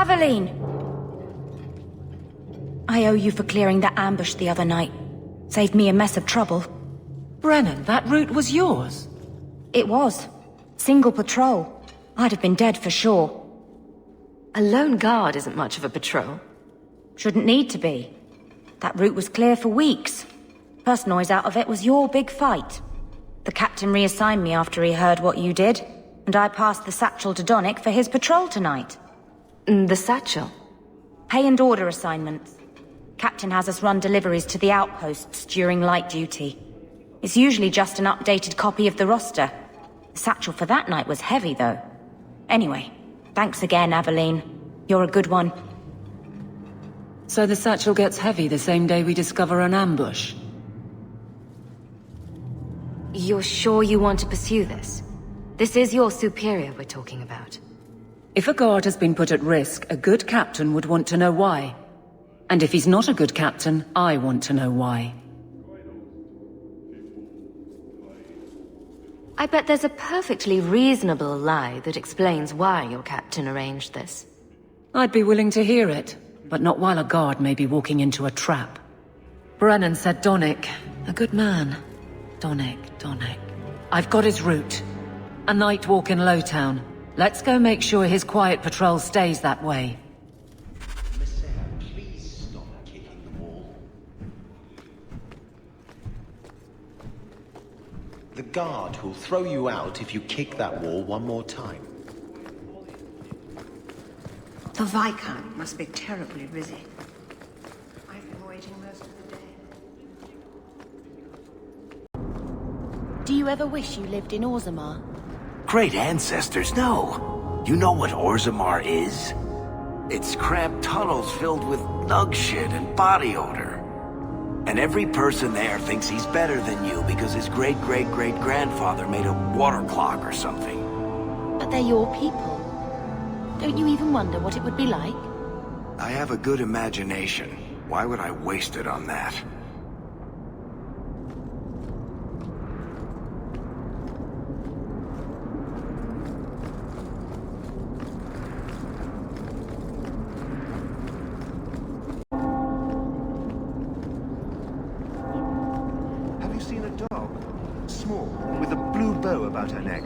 Aveline! I owe you for clearing that ambush the other night. Saved me a mess of trouble. Brennan, that route was yours? It was. Single patrol. I'd have been dead for sure. A lone guard isn't much of a patrol. Shouldn't need to be. That route was clear for weeks. First noise out of it was your big fight. The captain reassigned me after he heard what you did, and I passed the satchel to Donnick for his patrol tonight. The satchel? Pay and order assignments. Captain has us run deliveries to the outposts during light duty. It's usually just an updated copy of the roster. The satchel for that night was heavy, though. Anyway, thanks again, Aveline. You're a good one. So the satchel gets heavy the same day we discover an ambush? You're sure you want to pursue this? This is your superior we're talking about. If a guard has been put at risk, a good captain would want to know why. And if he's not a good captain, I want to know why. I bet there's a perfectly reasonable lie that explains why your captain arranged this. I'd be willing to hear it, but not while a guard may be walking into a trap. Brennan said Donnick. A good man. Donnick. I've got his route. A night walk in Lowtown. Let's go make sure his quiet patrol stays that way. Please stop kicking the wall. The guard who'll throw you out if you kick that wall one more time. The Viscount must be terribly busy. I've been waiting most of the day. Do you ever wish you lived in Orzammar? Great ancestors, no. You know what Orzammar is? It's cramped tunnels filled with nug shit and body odor. And every person there thinks he's better than you because his great-great-great-grandfather made a water clock or something. But they're your people. Don't you even wonder what it would be like? I have a good imagination. Why would I waste it on that? Have you seen a dog? Small, with a blue bow about her neck.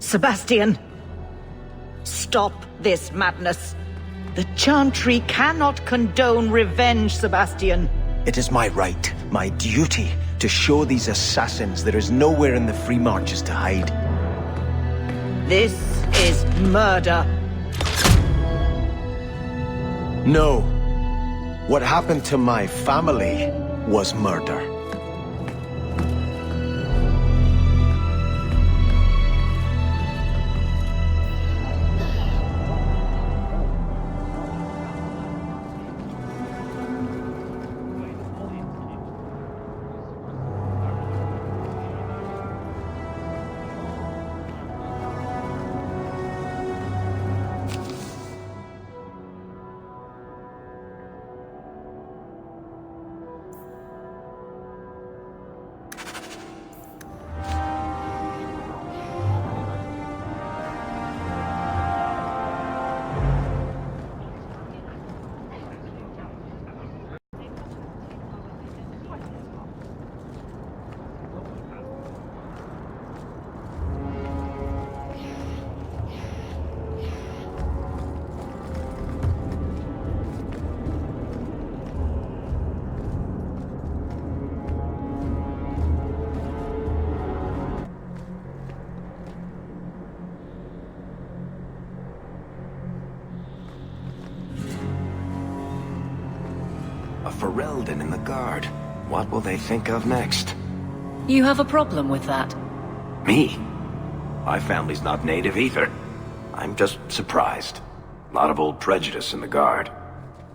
Sebastian! Stop this madness! The Chantry cannot condone revenge, Sebastian! It is my right, my duty, to show these assassins there is nowhere in the Free Marches to hide. This is murder! No. What happened to my family was murder. A Ferelden in the Guard. What will they think of next? You have a problem with that? Me? My family's not native either. I'm just surprised. A lot of old prejudice in the Guard.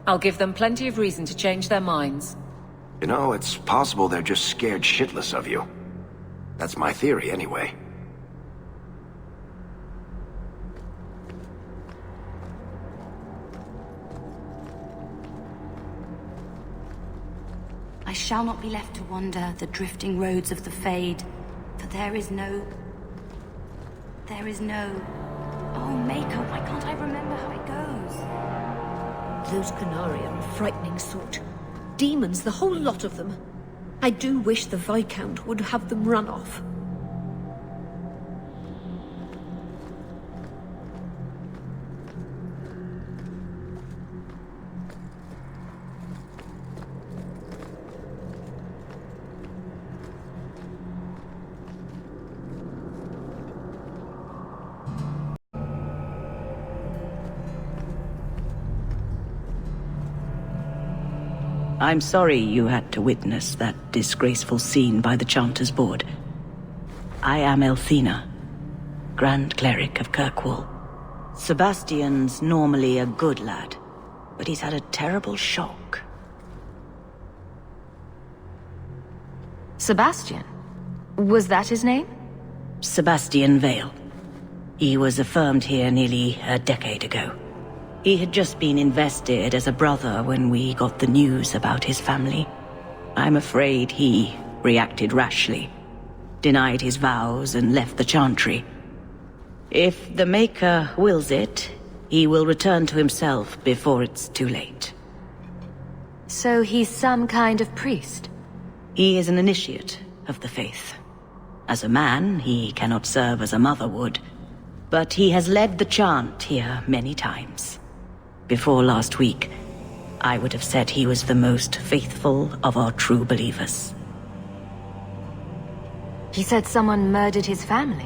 I'll give them plenty of reason to change their minds. You know, it's possible they're just scared shitless of you. That's my theory, anyway. shall not be left to wander the drifting roads of the Fade, for there is no... Oh, Maker, why can't I remember how it goes? Those Canari are a frightening sort. Demons, the whole lot of them. I do wish the Viscount would have them run off. I'm sorry you had to witness that disgraceful scene by the Chanter's Board. I am Elthina, Grand Cleric of Kirkwall. Sebastian's normally a good lad, but he's had a terrible shock. Sebastian? Was that his name? Sebastian Vale. He was affirmed here nearly a decade ago. He had just been invested as a brother when we got the news about his family. I'm afraid he reacted rashly, denied his vows and left the Chantry. If the Maker wills it, he will return to himself before it's too late. So he's some kind of priest? He is an initiate of the faith. As a man, he cannot serve as a mother would, but he has led the chant here many times. Before last week, I would have said he was the most faithful of our true believers. He said someone murdered his family.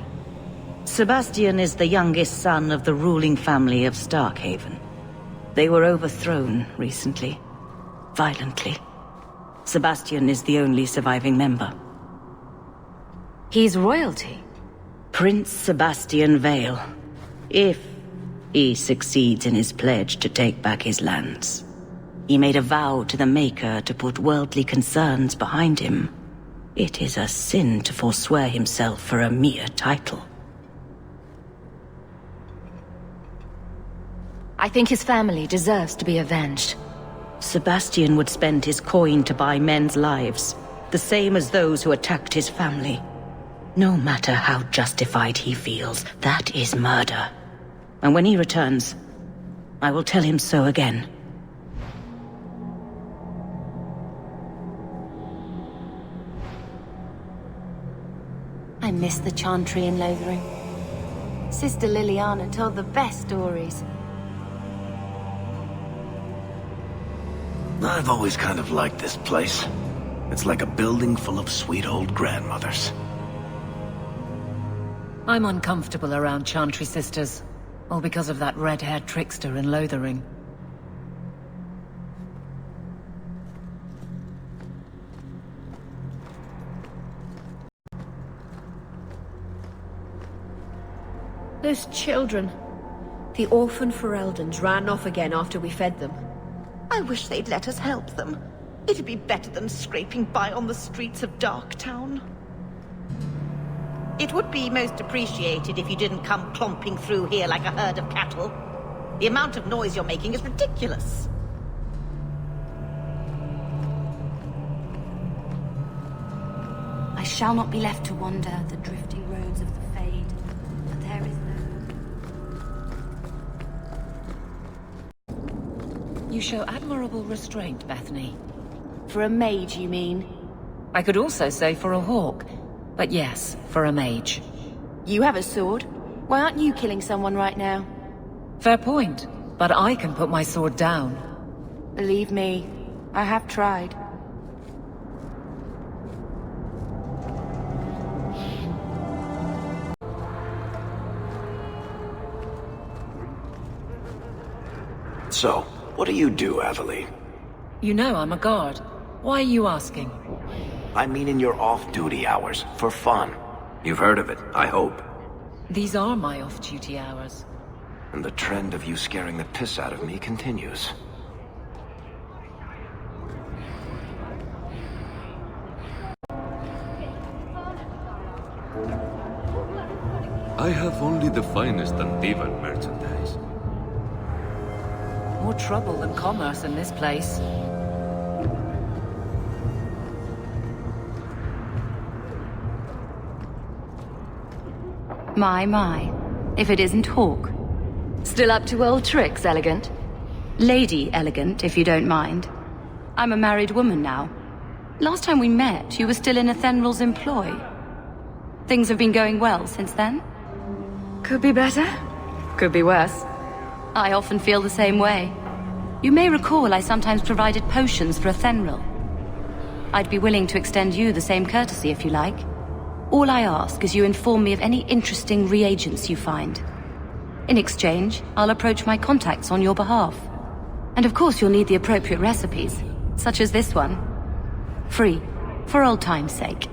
Sebastian is the youngest son of the ruling family of Starkhaven. They were overthrown recently, violently. Sebastian is the only surviving member. He's royalty? Prince Sebastian Vale, if he succeeds in his pledge to take back his lands. He made a vow to the Maker to put worldly concerns behind him. It is a sin to forswear himself for a mere title. I think his family deserves to be avenged. Sebastian would spend his coin to buy men's lives, the same as those who attacked his family. No matter how justified he feels, that is murder. And when he returns, I will tell him so again. I miss the Chantry in Lothering. Sister Liliana told the best stories. I've always kind of liked this place. It's like a building full of sweet old grandmothers. I'm uncomfortable around Chantry sisters. All because of that red-haired trickster in Lothering. Those children. The orphan Fereldans ran off again after we fed them. I wish they'd let us help them. It'd be better than scraping by on the streets of Darktown. It would be most appreciated if you didn't come clomping through here like a herd of cattle. The amount of noise you're making is ridiculous. I shall not be left to wander the drifting roads of the Fade, but there is no... You show admirable restraint, Bethany. For a mage, you mean? I could also say for a hawk. But yes, for a mage. You have a sword. Why aren't you killing someone right now? Fair point, but I can put my sword down. Believe me, I have tried. So, what do you do, Aveline? You know I'm a guard. Why are you asking? I mean in your off-duty hours, for fun. You've heard of it, I hope. These are my off-duty hours. And the trend of you scaring the piss out of me continues. I have only the finest Antivan merchandise. More trouble than commerce in this place. My. If it isn't Hawke. Still up to old tricks, Elegant? Lady Elegant, if you don't mind. I'm a married woman now. Last time we met, you were still in Athenral's employ. Things have been going well since then? Could be better. Could be worse. I often feel the same way. You may recall I sometimes provided potions for Athenral. I'd be willing to extend you the same courtesy if you like. All I ask is you inform me of any interesting reagents you find. In exchange, I'll approach my contacts on your behalf. And of course you'll need the appropriate recipes, such as this one. Free, for old time's sake.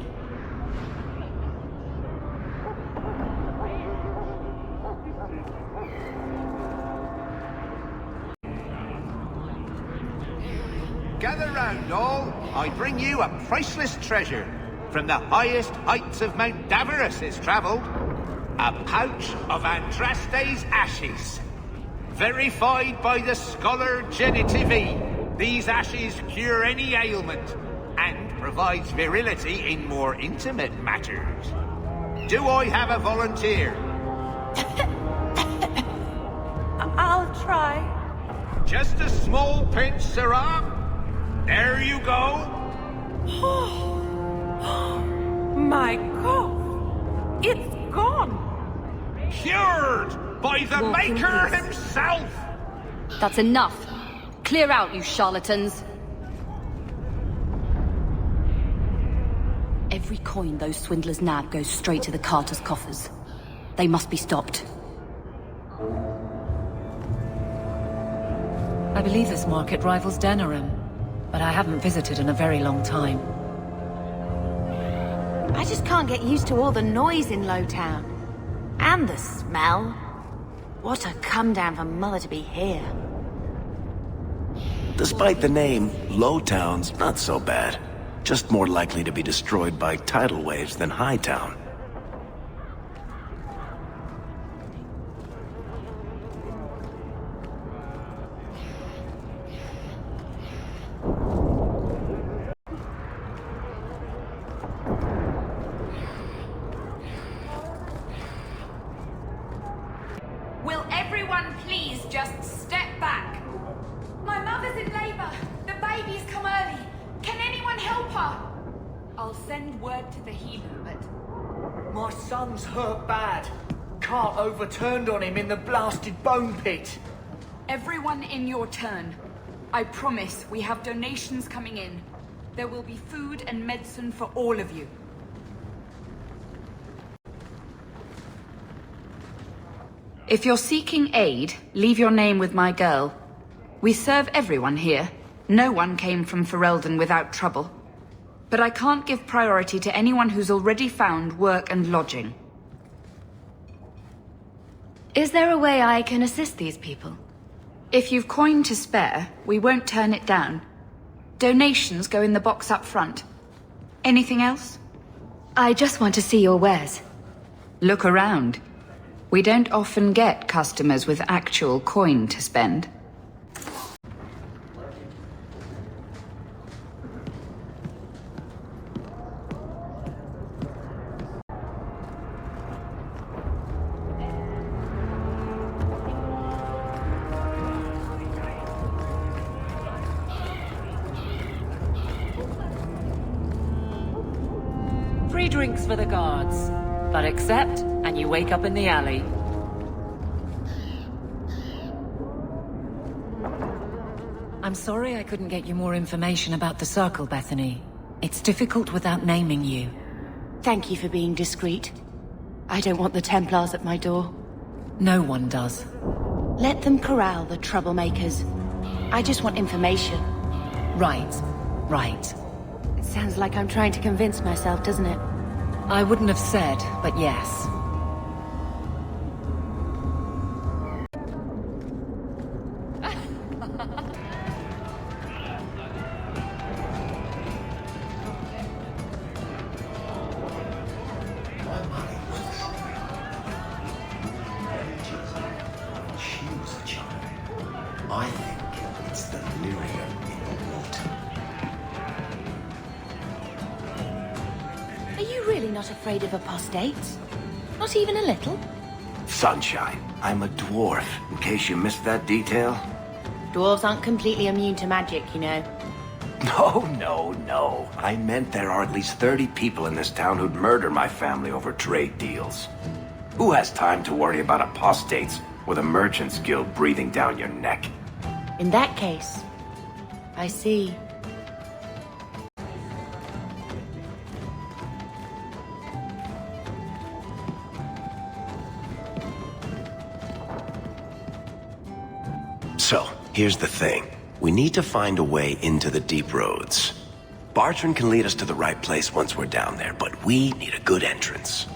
Gather round, all. I bring you a priceless treasure. From the highest heights of Mount Davos is travelled. A pouch of Andraste's ashes. Verified by the scholar Genitivi, these ashes cure any ailment and provides virility in more intimate matters. Do I have a volunteer? I'll try. Just a small pinch, Sirrah. There you go. My cough. It's gone. Cured by the Maker himself. That's enough. Clear out, you charlatans. Every coin those swindlers nab goes straight to the Carter's coffers. They must be stopped. I believe this market rivals Denerim, but I haven't visited in a very long time. I just can't get used to all the noise in Lowtown. And the smell. What a come down for Mother to be here. Despite the name, Lowtown's not so bad. Just more likely to be destroyed by tidal waves than Hightown. Will everyone please just step back? My mother's in labor. The baby's come early. Can anyone help her? I'll send word to the healer, but... My son's hurt bad. Cart overturned on him in the blasted bone pit. Everyone in your turn. I promise we have donations coming in. There will be food and medicine for all of you. If you're seeking aid, leave your name with my girl. We serve everyone here. No one came from Ferelden without trouble. But I can't give priority to anyone who's already found work and lodging. Is there a way I can assist these people? If you've coin to spare, we won't turn it down. Donations go in the box up front. Anything else? I just want to see your wares. Look around. We don't often get customers with actual coin to spend. Free drinks for the guards. But accept, and you wake up in the alley. I'm sorry I couldn't get you more information about the Circle, Bethany. It's difficult without naming you. Thank you for being discreet. I don't want the Templars at my door. No one does. Let them corral the troublemakers. I just want information. Right. Right. It sounds like I'm trying to convince myself, doesn't it? I wouldn't have said, but yes. I think it's the lyrium in the water. Are you really not afraid of apostates? Not even a little? Sunshine, I'm a dwarf, in case you missed that detail. Dwarves aren't completely immune to magic, you know. No. I meant there are at least 30 people in this town who'd murder my family over trade deals. Who has time to worry about apostates with a merchant's guild breathing down your neck? In that case, I see. So, here's the thing. We need to find a way into the deep roads. Bartrand can lead us to the right place once we're down there, but we need a good entrance.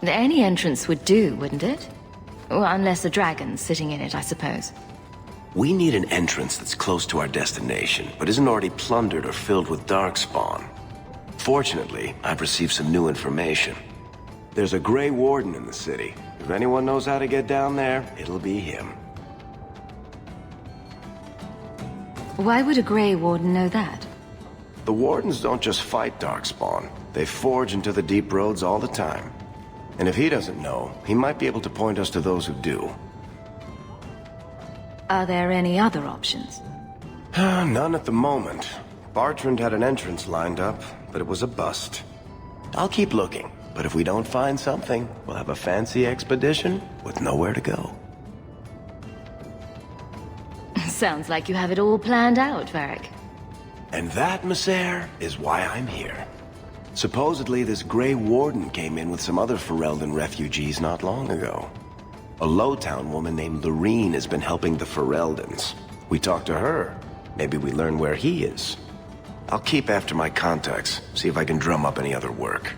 Any entrance would do, wouldn't it? Well, unless a dragon's sitting in it, I suppose. We need an entrance that's close to our destination, but isn't already plundered or filled with darkspawn. Fortunately, I've received some new information. There's a Grey Warden in the city. If anyone knows how to get down there, it'll be him. Why would a Grey Warden know that? The Wardens don't just fight darkspawn. They forge into the deep roads all the time. And if he doesn't know, he might be able to point us to those who do. Are there any other options? None at the moment. Bartrand had an entrance lined up, but it was a bust. I'll keep looking, but if we don't find something, we'll have a fancy expedition with nowhere to go. Sounds like you have it all planned out, Varric. And that, Messer, is why I'm here. Supposedly, this Grey Warden came in with some other Ferelden refugees not long ago. A Lowtown woman named Lorene has been helping the Fereldans. We talked to her. Maybe we learn where he is. I'll keep after my contacts, see if I can drum up any other work.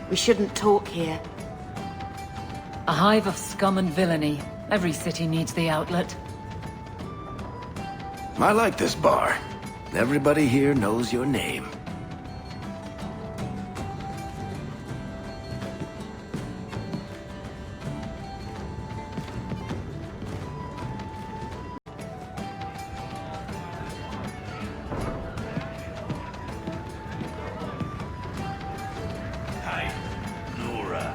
We shouldn't talk here. A hive of scum and villainy. Every city needs the outlet. I like this bar. Everybody here knows your name. Hey, Nora,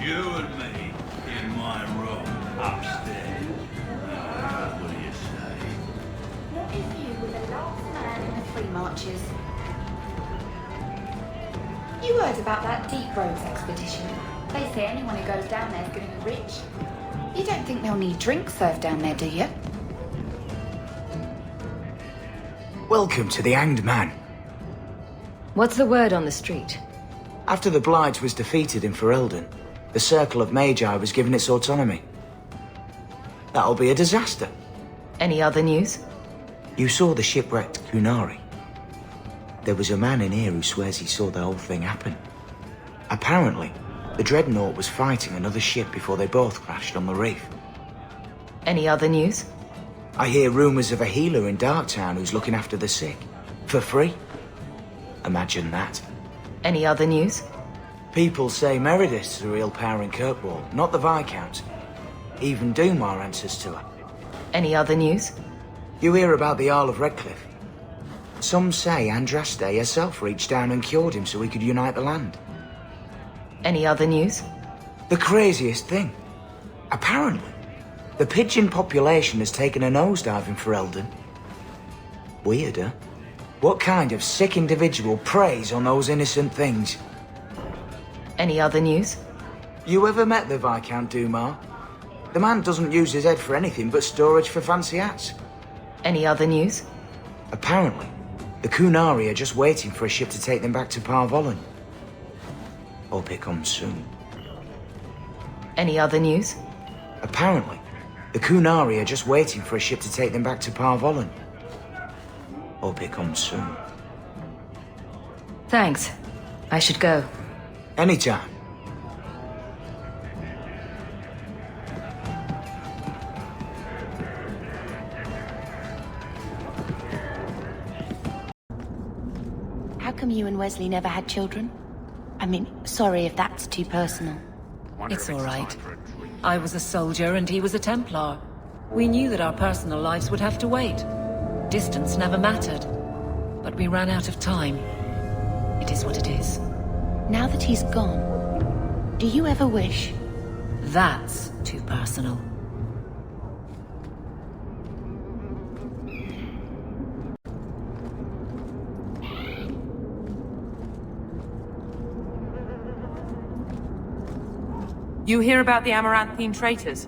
you and me in my room upstairs. What do you say? What is you with the last man in the Free Marches? You heard about that Deep Roads expedition? They say anyone who goes down there is going to be rich. You don't think they'll need drinks served down there, do you? Welcome to the Hanged Man. What's the word on the street? After the Blight was defeated in Ferelden, the Circle of Magi was given its autonomy. That'll be a disaster. Any other news? You saw the shipwrecked Kunari. There was a man in here who swears he saw the whole thing happen. Apparently, the Dreadnought was fighting another ship before they both crashed on the reef. Any other news? I hear rumors of a healer in Darktown who's looking after the sick. For free. Imagine that. Any other news? People say Meredith's the real power in Kirkwall, not the Viscount. Even Dumar answers to her. Any other news? You hear about the Isle of Redcliffe. Some say Andraste herself reached down and cured him so he could unite the land. Any other news? The craziest thing. Apparently, the pigeon population has taken a nosedive in Ferelden. Weird, huh? What kind of sick individual preys on those innocent things? Any other news? You ever met the Viscount Dumar? The man doesn't use his head for anything but storage for fancy hats. Any other news? Apparently, the Kunari are just waiting for a ship to take them back to Parvollen. Hope it comes soon. Any other news? Apparently, the Kunari are just waiting for a ship to take them back to Parvollen. Hope it comes soon. Thanks. I should go. Anytime. How come you and Wesley never had children? I mean, sorry if that's too personal. It's all right. I was a soldier and he was a Templar. We knew that our personal lives would have to wait. Distance never mattered. But we ran out of time. It is what it is. Now that he's gone, do you ever wish? That's too personal. You hear about the Amaranthine traitors?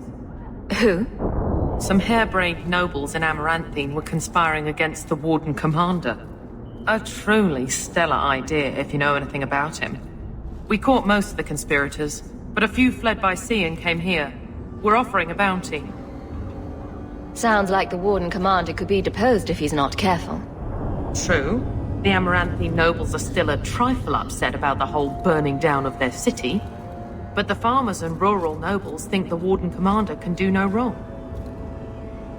Who? Some harebrained nobles in Amaranthine were conspiring against the Warden Commander. A truly stellar idea, if you know anything about him. We caught most of the conspirators, but a few fled by sea and came here. We're offering a bounty. Sounds like the Warden Commander could be deposed if he's not careful. True. The Amaranthine nobles are still a trifle upset about the whole burning down of their city. But the farmers and rural nobles think the Warden Commander can do no wrong.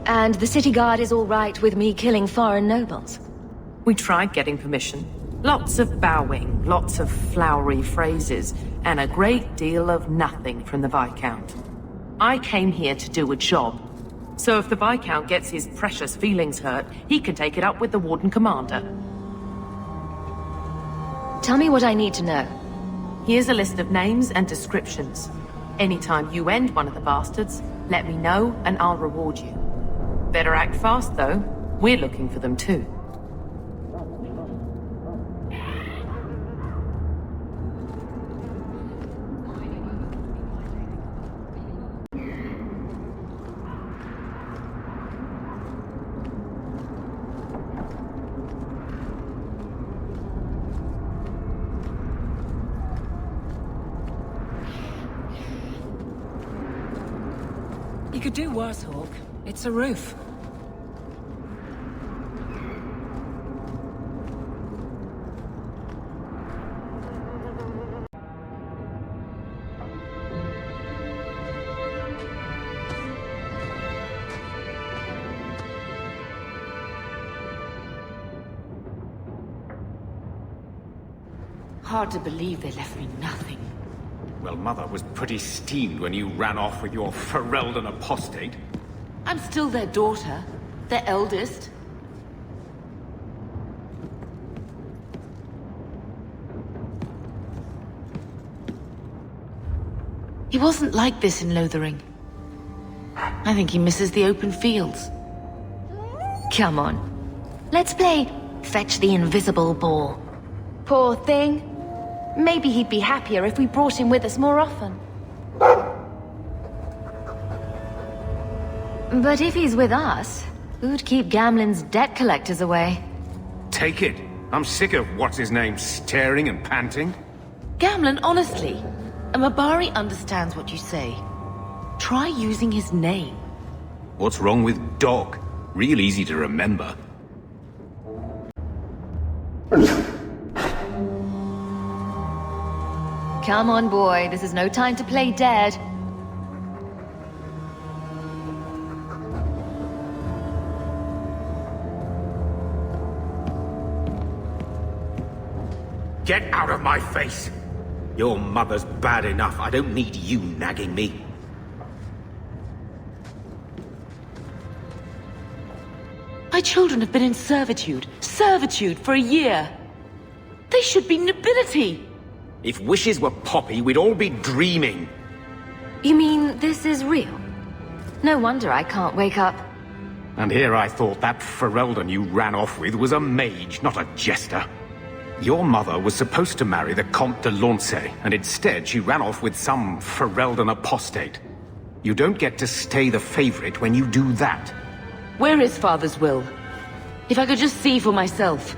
And the city guard is all right with me killing foreign nobles? We tried getting permission. Lots of bowing, lots of flowery phrases, and a great deal of nothing from the Viscount. I came here to do a job. So if the Viscount gets his precious feelings hurt, he can take it up with the Warden Commander. Tell me what I need to know. Here's a list of names and descriptions. Anytime you end one of the bastards, let me know and I'll reward you. Better act fast, though. We're looking for them, too. You could do worse, Hawke. It's a roof. Hard to believe they left me nothing. Well, Mother was pretty steamed when you ran off with your Ferelden apostate. I'm still their daughter, their eldest. He wasn't like this in Lothering. I think he misses the open fields. Come on. Let's play fetch the invisible ball. Poor thing. Maybe he'd be happier if we brought him with us more often. But if he's with us, who'd keep Gamlen's debt collectors away? Take it. I'm sick of what's-his-name staring and panting. Gamlen, honestly, a Mabari understands what you say. Try using his name. What's wrong with Dog? Real easy to remember. Come on, boy. This is no time to play dead. Get out of my face! Your mother's bad enough. I don't need you nagging me. My children have been in servitude for a year. They should be nobility. If wishes were poppy, we'd all be dreaming. You mean this is real? No wonder I can't wake up. And here I thought that Ferelden you ran off with was a mage, not a jester. Your mother was supposed to marry the Comte de Launcey, and instead she ran off with some Ferelden apostate. You don't get to stay the favorite when you do that. Where is Father's will? If I could just see for myself.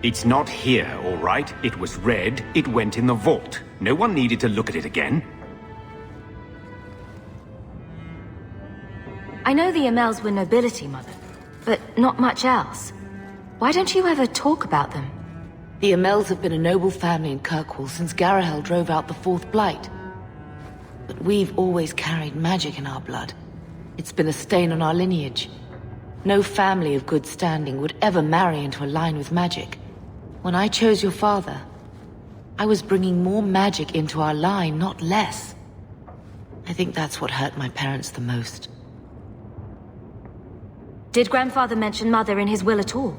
It's not here, all right? It was read, it went in the vault. No one needed to look at it again. I know the Amels were nobility, Mother, but not much else. Why don't you ever talk about them? The Amels have been a noble family in Kirkwall since Garahel drove out the Fourth Blight. But we've always carried magic in our blood. It's been a stain on our lineage. No family of good standing would ever marry into a line with magic. When I chose your father, I was bringing more magic into our line, not less. I think that's what hurt my parents the most. Did Grandfather mention Mother in his will at all?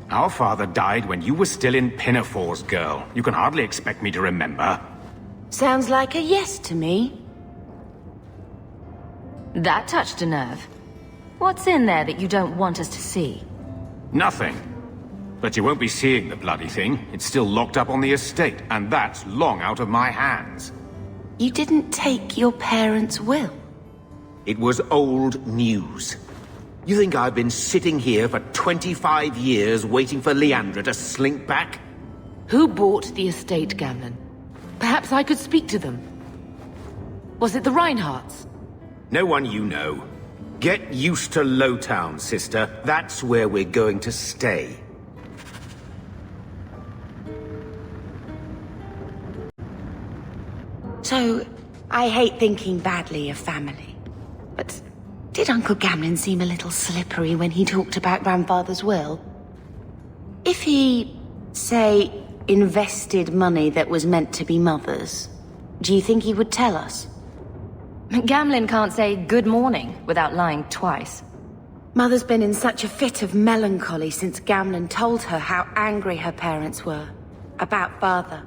Our father died when you were still in Pinafores, girl. You can hardly expect me to remember. Sounds like a yes to me. That touched a nerve. What's in there that you don't want us to see? Nothing. But you won't be seeing the bloody thing. It's still locked up on the estate, and that's long out of my hands. You didn't take your parents' will? It was old news. You think I've been sitting here for 25 years waiting for Leandra to slink back? Who bought the estate, Gamlen? Perhaps I could speak to them. Was it the Reinhardts? No one you know. Get used to Lowtown, sister. That's where we're going to stay. So, I hate thinking badly of family. But did Uncle Gamlen seem a little slippery when he talked about Grandfather's will? If he, say, invested money that was meant to be Mother's, do you think he would tell us? Gamlen can't say good morning without lying twice. Mother's been in such a fit of melancholy since Gamlen told her how angry her parents were about Father.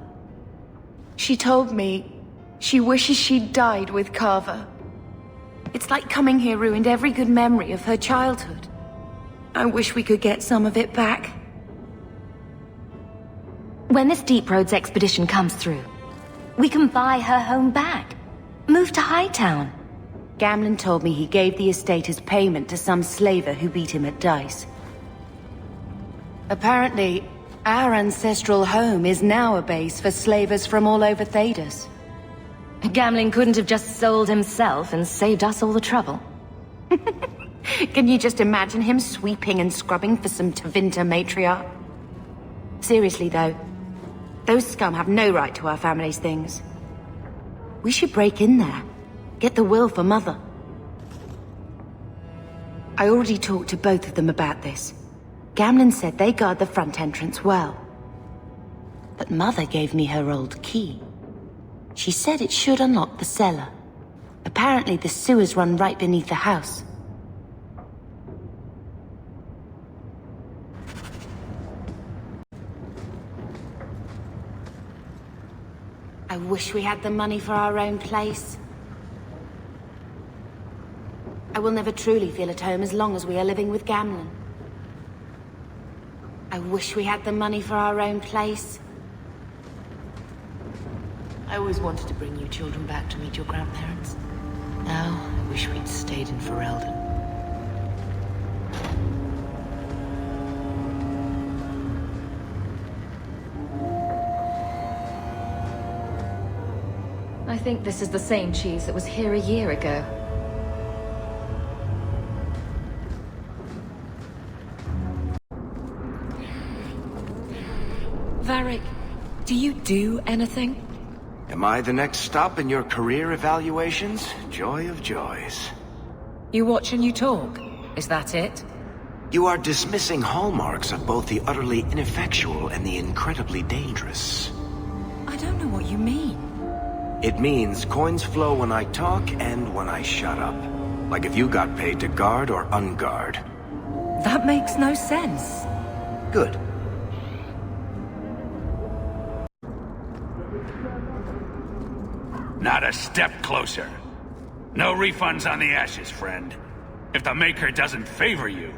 She told me she wishes she'd died with Carver. It's like coming here ruined every good memory of her childhood. I wish we could get some of it back. When this Deep Roads expedition comes through, we can buy her home back. Move to Hightown. Gamlen told me he gave the estate as payment to some slaver who beat him at dice. Apparently, our ancestral home is now a base for slavers from all over Thedas. Gamlen couldn't have just sold himself and saved us all the trouble. Can you just imagine him sweeping and scrubbing for some Tevinter matriarch? Seriously though, those scum have no right to our family's things. We should break in there. Get the will for Mother. I already talked to both of them about this. Gamlen said they guard the front entrance well. But Mother gave me her old key. She said it should unlock the cellar. Apparently the sewers run right beneath the house. I wish we had the money for our own place. I will never truly feel at home as long as we are living with Gamlen. I wish we had the money for our own place. I always wanted to bring you children back to meet your grandparents. Now, I wish we'd stayed in Ferelden. I think this is the same cheese that was here a year ago. Varric, do you do anything? Am I the next stop in your career evaluations? Joy of joys. You watch and you talk. Is that it? You are dismissing hallmarks of both the utterly ineffectual and the incredibly dangerous. I don't know what you mean. It means coins flow when I talk and when I shut up. Like if you got paid to guard or unguard. That makes no sense. Good. Not a step closer. No refunds on the ashes, friend. If the Maker doesn't favor you,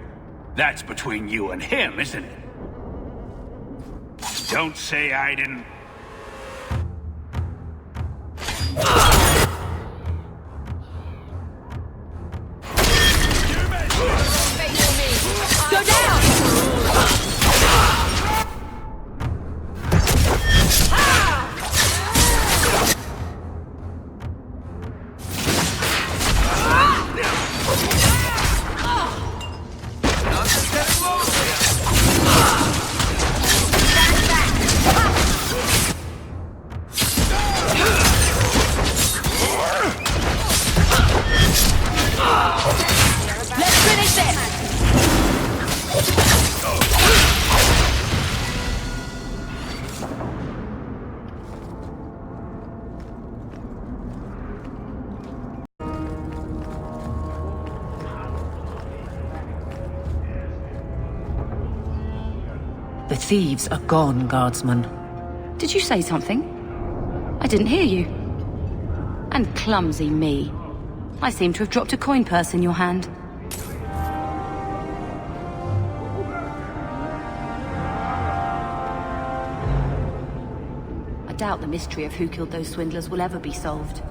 that's between you and him, isn't it? Don't say I didn't... Go down! Let's finish this! thieves are gone, Guardsman. Did you say something? I didn't hear you. And clumsy me. I seem to have dropped a coin purse in your hand. I doubt the mystery of who killed those swindlers will ever be solved.